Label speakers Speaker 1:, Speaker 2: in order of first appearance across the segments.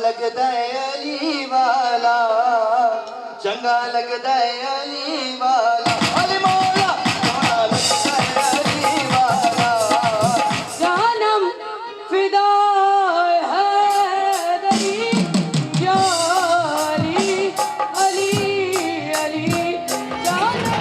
Speaker 1: लगदा है अली वाला, चंगा लगदा है अली वाला, अली मौला सोहना लगदा है अली वाला।
Speaker 2: जानम फिदा है दरी यारी अली अली जानम।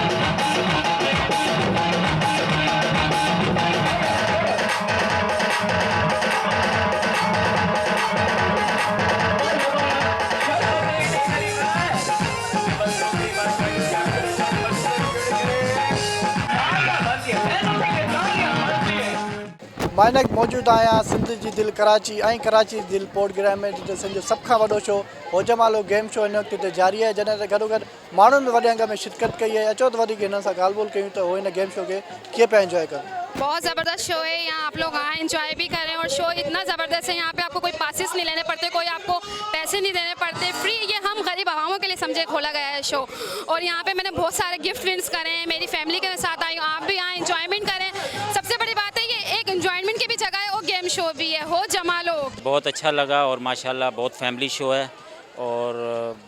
Speaker 3: माइनक मौजूद आया सिंध जी दिल कराची ऐं कराची जी दिल पोर्ट ग्राम में जिते सिंध जो सब खां वॾो शो होजमालो गेम शो हिन वक़्तु हिते जारी आहे, जॾहिं त गॾोगॾु माण्हुनि बि वॾे अंग में शिरकत कई आहे। अचो त वधीक हिन सां ॻाल्हि ॿोल कयूं त हो हिन गेम शो खे कीअं पिया इंजॉय कनि।
Speaker 4: बहुत ज़बरदस्त शो है, यहाँ आप लोग आए एंजॉय भी करें और शो इतना ज़बरदस्त है, यहाँ पे आपको कोई पासिस नहीं लेने पड़ते, कोई आपको पैसे नहीं देने पड़ते, फ्री। ये हम गरीब आवामों के लिए समझे खोला गया है शो। और यहाँ पे मैंने बहुत सारे गिफ्ट विन्स करे हैं, मेरी फैमिली के साथ आई हूँ, आप भी आए एंजॉयमेंट करें। सबसे बड़ी बात है ये एक एंजॉयमेंट की भी जगह है और गेम शो भी है, हो जमा लो।
Speaker 5: बहुत अच्छा लगा और माशाल्लाह बहुत फैमिली शो है और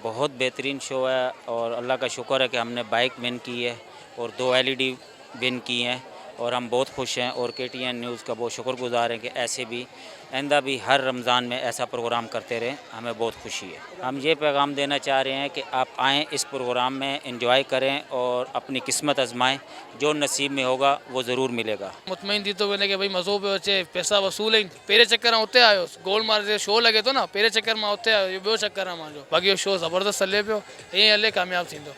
Speaker 5: बहुत बेहतरीन शो है और अल्लाह का शुक्र है कि हमने बाइक विन की है और 2 LED विन की हैं और हम बहुत खुश हैं और KTN न्यूज़ का बहुत शुक्रगुजार हैं कि ऐसे भी आइंदा भी हर रमज़ान में ऐसा प्रोग्राम करते रहें, हमें बहुत खुशी है। हम ये पैगाम देना चाह रहे हैं कि आप आएँ इस प्रोग्राम में एंजॉय करें और अपनी किस्मत आजमाएं, जो नसीब में होगा वो ज़रूर मिलेगा।
Speaker 6: मुतमईन थी तो वञे कि भई मज़ो पियो अचे, पैसा वसूल आहिनि। पहिरें चकर मां उते आयो, गोल मार्ग ते शो लॻे थो न, पहिरें चकर मां उते आयो, इहो ॿियो चकर आहे मुंहिंजो। बाक़ी इहो शो ज़बरदस्त हले पियो, ईअं हले कामयाबु थींदो।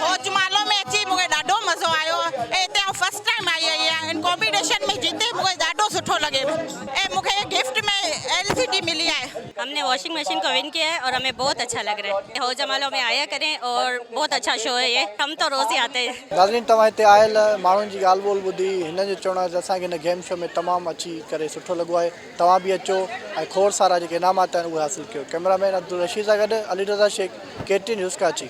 Speaker 7: होजमालो में अची मूंखे ॾाढो मज़ो आयो ऐं हिते आउं फर्स्ट टाइम आई आहियां कॉम्पिटिशन में जीते, मूंखे ॾाढो सुठो लॻे ऐं मूंखे गिफ्ट में LCD मिली है।
Speaker 8: हमने वॉशिंग मशीन को विन किया है और हमें बहुत अच्छा लग रहा है। हो जमालो में आया करें और बहुत अच्छा शो है ये, हम तो रोज़ ही आते हैं।
Speaker 3: नाज़रीन तव्हां हिते आयल माण्हुनि जी ॻाल्हि ॿोल ॿुधी, हिन जो चवणु आहे त असांखे हिन गेम शो में तमामु अची करे सुठो लॻो आहे। तव्हां बि अचो ऐं खोड़ सारा जेके इनामात आहिनि उहे हासिलु कयो। कैमरामैन अब्दुल रशीद सां गॾु अली रज़ा शेख, KTN न्यूज़ कराची।